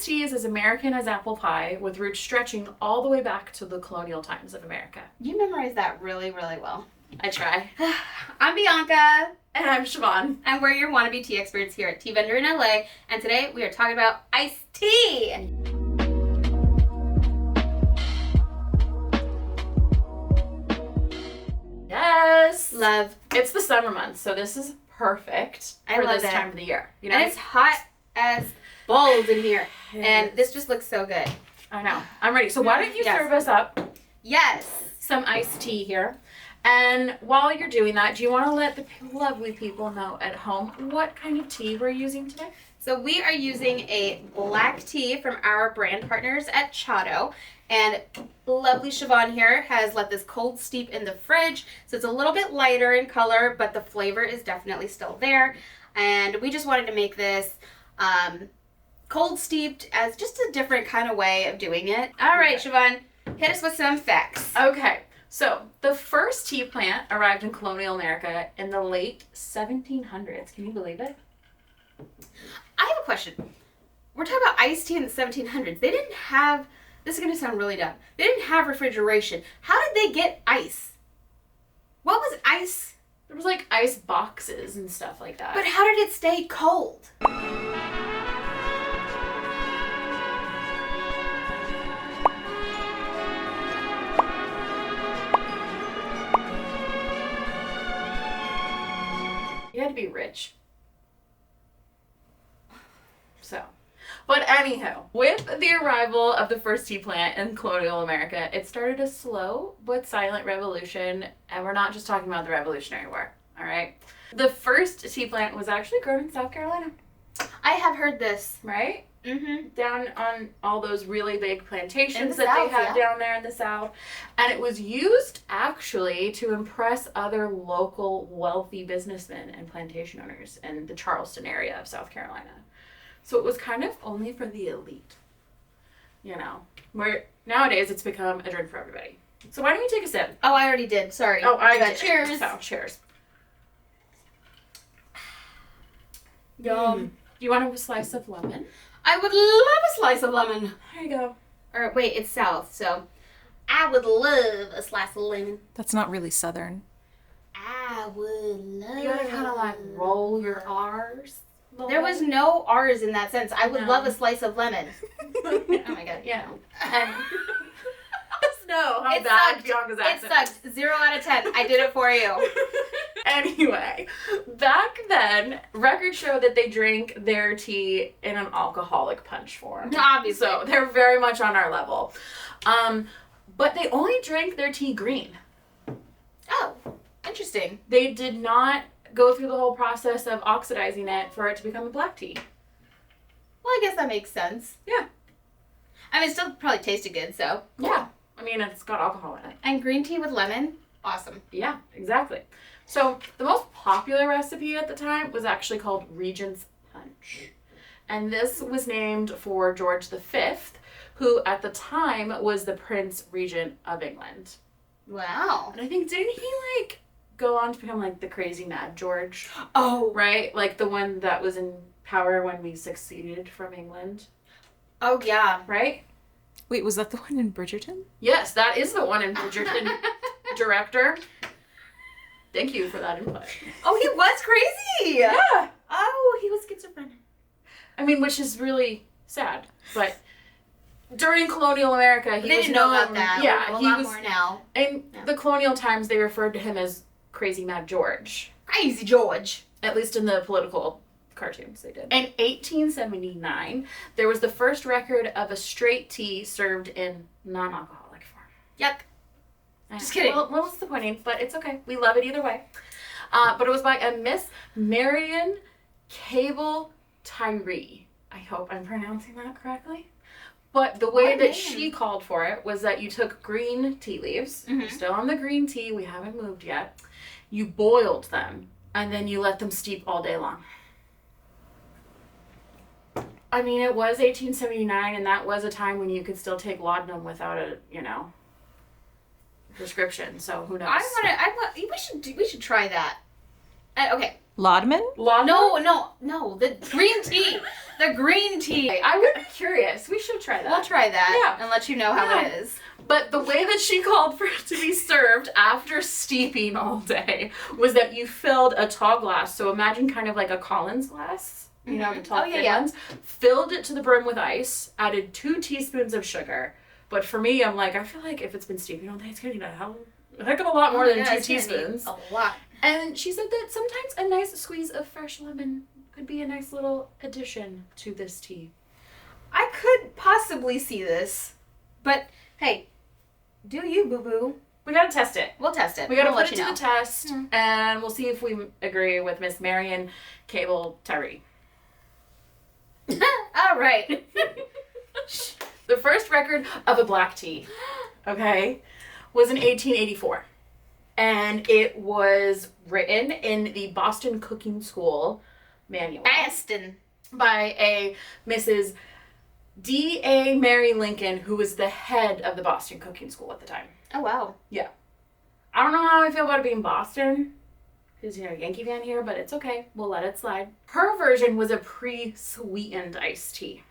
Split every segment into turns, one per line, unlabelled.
iced tea is as American as apple pie, with roots stretching all the way back to the colonial times of America.
You memorized that really, really well.
I try.
I'm Bianca.
And I'm Siobhán.
And we're your wannabe tea experts here at TeaVendor in LA. And today we are talking about iced tea.
Yes.
Love.
It's the summer months, so this is perfect for this time of the year. You know?
And it's hot as balls in here. And this just looks so good.
I know. I'm ready. So why don't you serve us up some iced tea here? And while you're doing that, do you want to let the lovely people know at home what kind of tea we're using today?
So we are using a black tea from our brand partners at Chato. And lovely Siobhán here has let this cold steep in the fridge. So it's a little bit lighter in color, but the flavor is definitely still there. And we just wanted to make this cold steeped as just a different kind of way of doing it. All right, Siobhán, hit us with some facts.
Okay. So, the first tea plant arrived in colonial America in the late 1700s. Can you believe it?
I have a question. We're talking about iced tea in the 1700s. They didn't have, this is going to sound really dumb, they didn't have refrigeration. How did they get ice? What was ice?
There was like ice boxes and stuff like that.
But how did it stay cold?
You had to be rich. So, but anyhow, with the arrival of the first tea plant in colonial America, it started a slow but silent revolution, and we're not just talking about the Revolutionary War, all right? The first tea plant was actually grown in South Carolina.
I have heard this.
Right?
Mm-hmm.
Down on all those really big plantations
the
that
South,
they had down there in the South. And it was used actually to impress other local wealthy businessmen and plantation owners in the Charleston area of South Carolina. So it was kind of only for the elite, you know, where nowadays it's become a drink for everybody. So why don't you take a sip?
Oh, I already did. Sorry.
Oh, I did.
Cheers.
So, cheers. Yum. Do you want a slice of lemon?
I would love a slice of lemon.
There you go.
Or wait, it's South, so I would love a slice of lemon.
That's not really Southern.
I would love.
You gotta kind of like roll your R's.
There was no R's in that sentence. I would love a slice of lemon. Oh my god.
Yeah. And no, how
It
bad
sucked.
Bianca's
It
accent.
sucked. 0 out of 10. I did it for you.
Anyway, back then, records show that they drank their tea in an alcoholic punch form.
Obviously.
So they're very much on our level. But they only drank their tea green.
Oh, interesting.
They did not go through the whole process of oxidizing it for it to become a black tea.
Well, I guess that makes sense.
Yeah.
I mean, it still probably tasted good, so.
Yeah. I mean, it's got alcohol in it.
And green tea with lemon? Awesome.
Yeah, exactly. So the most popular recipe at the time was actually called Regent's Punch. And this was named for George V, who at the time was the Prince Regent of England.
Wow.
And I think, didn't he like go on to become like the crazy Mad George?
Oh.
Right? Like the one that was in power when we seceded from England.
Oh, yeah.
Right?
Wait, was that the one in Bridgerton?
Yes, that is the one in Bridgerton. Director. Thank you for that input.
Oh, he was crazy.
Yeah.
Oh, he was schizophrenic.
I mean, which is really sad, but during colonial America, he
They
was
didn't know
known,
about that.
Yeah,
we know a
he
lot
was.
more now.
In the colonial times, they referred to him as Crazy Mad George.
Crazy George.
At least in the political cartoons they did. In 1879, there was the first record of a straight tea served in non-alcoholic form.
Yuck. Just kidding.
Well, what's the point? But it's okay. We love it either way. But it was by a Miss Marion Cable Tyree. I hope I'm pronouncing that correctly. But the way that she called for it was that you took green tea leaves.
Mm-hmm.
We're still on the green tea. We haven't moved yet. You boiled them, and then you let them steep all day long. I mean, it was 1879, and that was a time when you could still take laudanum without a, prescription. So who knows?
We should try that. Okay.
Laudanum?
Laudanum?
No, the green tea. the green tea.
I would be curious. We should try that.
We'll try that
Yeah.
and let you know how
Yeah.
it is.
But the way that she called for it to be served after steeping all day was that you filled a tall glass. So imagine kind of like a Collins glass, you know, the tall thin ones. Filled it to the brim with ice, added 2 teaspoons of sugar. But for me, I'm like, I feel like if it's been steeping all day, it's going to need a heck of a lot more than 2 teaspoons.
A lot.
And she said that sometimes a nice squeeze of fresh lemon could be a nice little addition to this tea.
I could possibly see this, but hey, do you, boo-boo?
We gotta test it.
We'll test it.
We gotta
We'll
put
let
it
you
to
know.
the test, and we'll see if we agree with Miss Marion Cable Tyree.
All right.
The first record of a black tea, okay, was in 1884. And it was written in the Boston Cooking School manual
Aston.
by a Mrs. D.A. Mary Lincoln, who was the head of the Boston Cooking School at the time.
Oh, wow.
I don't know how I feel about it being Boston, because, you know, Yankee fan here, but it's okay. We'll let it slide. Her version was a pre-sweetened iced tea.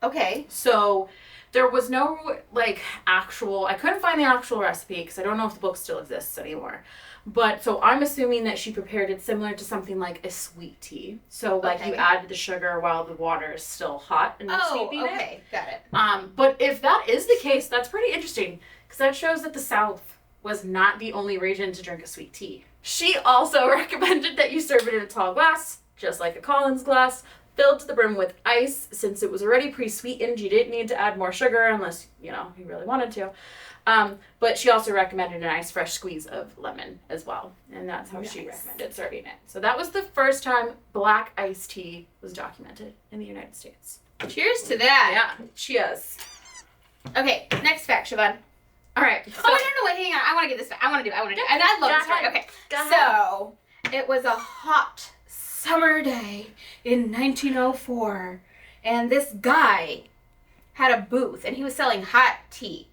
Okay.
So there was no, like, actual, I couldn't find the actual recipe because I don't know if the book still exists anymore. But, so I'm assuming that she prepared it similar to something like a sweet tea. So, like, you add the sugar while the water is still hot and steeping it.
Okay. Got it.
But if that is the case, that's pretty interesting because that shows that the South was not the only region to drink a sweet tea. She also recommended that you serve it in a tall glass, just like a Collins glass, filled to the brim with ice. Since it was already pre-sweetened, you didn't need to add more sugar unless, you know, you really wanted to. But she also recommended a nice fresh squeeze of lemon as well. And that's how she recommended serving it. So that was the first time black iced tea was documented in the United States.
Cheers to that.
Yeah, cheers.
Okay, next fact, Siobhán.
All right.
Oh, no, wait, hang on. I want to get this. I want to do it. And I love this story. Okay. So, it was a hot summer day in 1904. And this guy had a booth. And he was selling hot tea.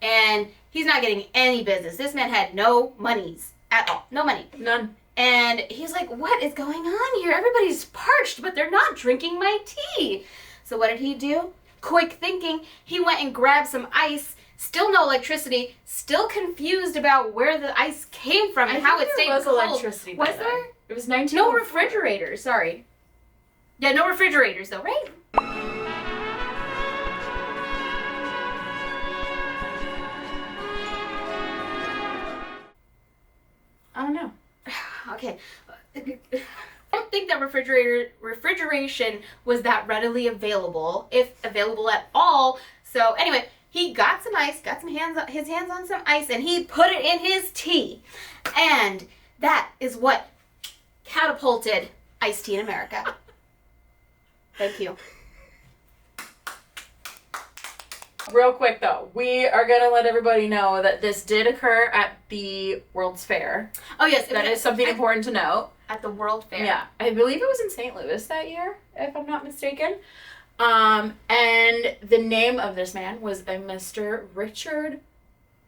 And he's not getting any business. This man had no monies at all. No money.
None.
And he's like, what is going on here? Everybody's parched, but they're not drinking my tea. So what did he do? Quick thinking. He went and grabbed some ice. Still no electricity. Still confused about where the ice came from and how it stayed cold.
There was electricity.
Was there?
It was 19.
No refrigerators. Sorry. Yeah, no refrigerators though, right?
I don't know.
Okay. I don't think that refrigeration was that readily available, if available at all. So anyway, he got some ice, got his hands on some ice, and he put it in his tea. And that is what catapulted iced tea in America. Thank you.
Real quick though, we are gonna let everybody know that this did occur at the World's Fair.
Oh yes,
That is something important to note.
At the World Fair.
Yeah, I believe it was in St. Louis that year, if I'm not mistaken. And the name of this man was a Mr. Richard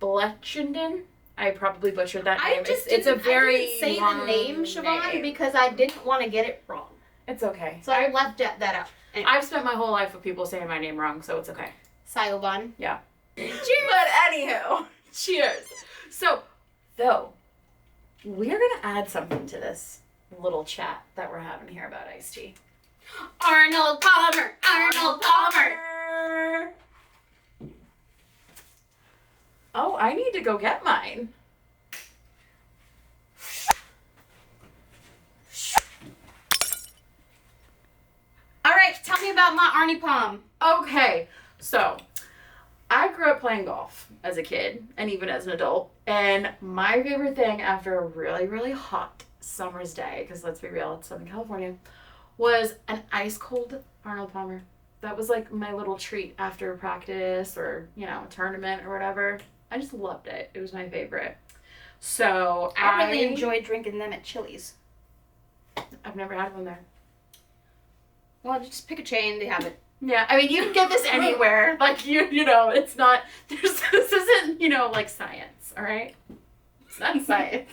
Bletchenden. I probably butchered that name. It's a very
I didn't say
long
the name, Siobhán,
name.
because I didn't want to get it wrong.
It's okay.
So I left that out. Anyway.
I've spent my whole life with people saying my name wrong, so it's okay.
Siobhán.
Yeah.
Cheers.
But anywho, cheers. So, though, we're going to add something to this little chat that we're having here about iced tea.
Arnold Palmer. Arnold Palmer.
Oh, I need to go get mine.
All right, tell me about my Arnie Palm.
Okay, so I grew up playing golf as a kid and even as an adult. And my favorite thing after a really, really hot summer's day, because let's be real, it's Southern California, was an ice cold Arnold Palmer. That was like my little treat after practice or, you know, a tournament or whatever. I just loved it. It was my favorite. So
I really enjoyed drinking them at Chili's.
I've never had one there.
Well, just pick a chain, they have it.
Yeah, I mean, you can get this anywhere. Like, you know, it's not, this isn't, you know, like science, all right? It's not science.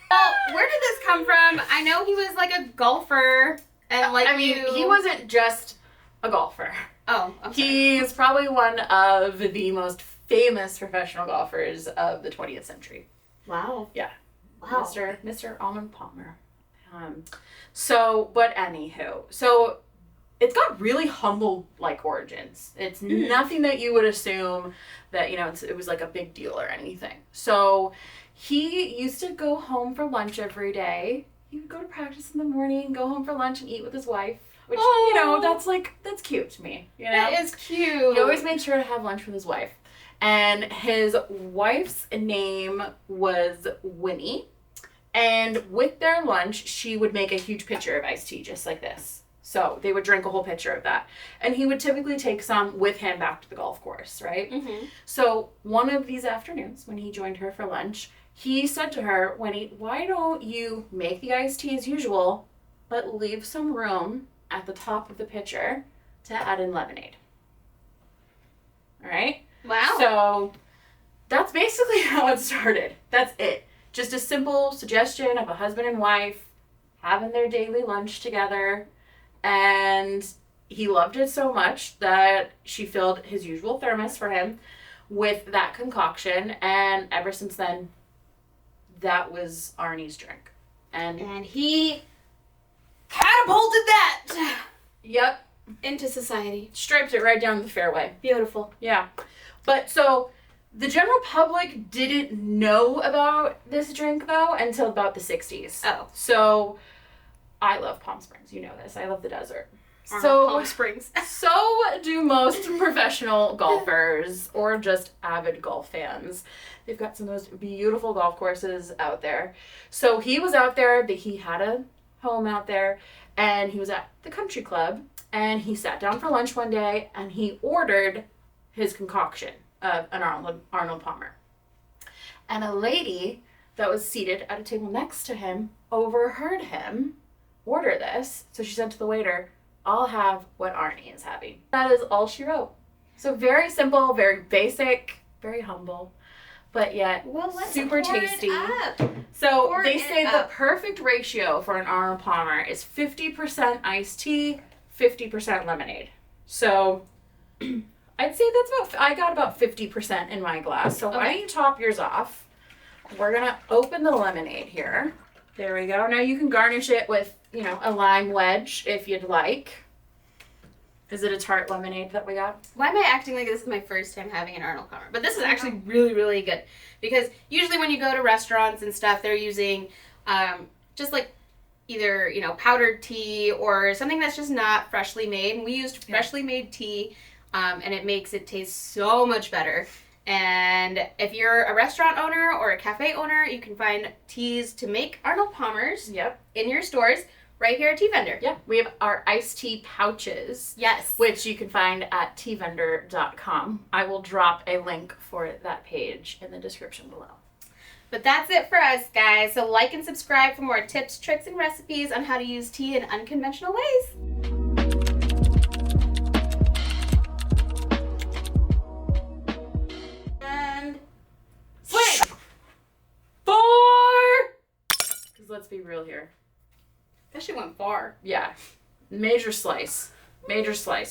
Well, where did this come from? I know he was like a golfer. And like
he wasn't just a golfer.
Oh, I'm sorry.
He's probably one of the most famous professional golfers of the 20th century.
Wow.
Yeah.
Wow.
Mr. Arnold Palmer. But anywho, so it's got really humble like origins. It's nothing that you would assume that, it was like a big deal or anything. So he used to go home for lunch every day. He would go to practice in the morning, go home for lunch and eat with his wife, which, that's cute to me.
That is cute.
He always made sure to have lunch with his wife. And his wife's name was Winnie. And with their lunch, she would make a huge pitcher of iced tea, just like this. So they would drink a whole pitcher of that. And he would typically take some with him back to the golf course, right?
Mm-hmm.
So one of these afternoons, when he joined her for lunch, he said to her, Winnie, why don't you make the iced tea as usual, but leave some room at the top of the pitcher to add in lemonade? All right?
Wow.
So that's basically how it started. That's it. Just a simple suggestion of a husband and wife having their daily lunch together. And he loved it so much that she filled his usual thermos for him with that concoction. And ever since then, that was Arnie's drink.
And he catapulted that.
Yep.
Into society.
Striped it right down the fairway.
Beautiful.
Yeah. But so the general public didn't know about this drink, though, until about the 60s.
Oh.
So I love Palm Springs. You know this. I love the desert.
Palm Springs.
So do most professional golfers or just avid golf fans. They've got some of those beautiful golf courses out there. So he was out there. He had a home out there. And he was at the country club. And he sat down for lunch one day. And he ordered his concoction of an Arnold Palmer. And a lady that was seated at a table next to him overheard him order this. So she said to the waiter, I'll have what Arnie is having. That is all she wrote. So very simple, very basic, very humble, but yet super tasty. So they say the perfect ratio for an Arnold Palmer is 50% iced tea, 50% lemonade. So I'd say I got about 50% in my glass. So why don't you top yours off? We're going to open the lemonade here. There we go. Now you can garnish it with, a lime wedge if you'd like. Is it a tart lemonade that we got?
Why am I acting like this is my first time having an Arnold Palmer? But this is actually really, really good. Because usually when you go to restaurants and stuff, they're using just like either, powdered tea or something that's just not freshly made. And we used freshly made tea, and it makes it taste so much better. And if you're a restaurant owner or a cafe owner, you can find teas to make Arnold Palmers in your stores right here at TeaVendor.
Yeah, we have our iced tea pouches.
Yes.
Which you can find at TeaVendor.com. I will drop a link for that page in the description below.
But that's it for us, guys. So like and subscribe for more tips, tricks, and recipes on how to use tea in unconventional ways.
Swing! 4! Because let's be real here.
That shit went far.
Yeah. Major slice. Major slice.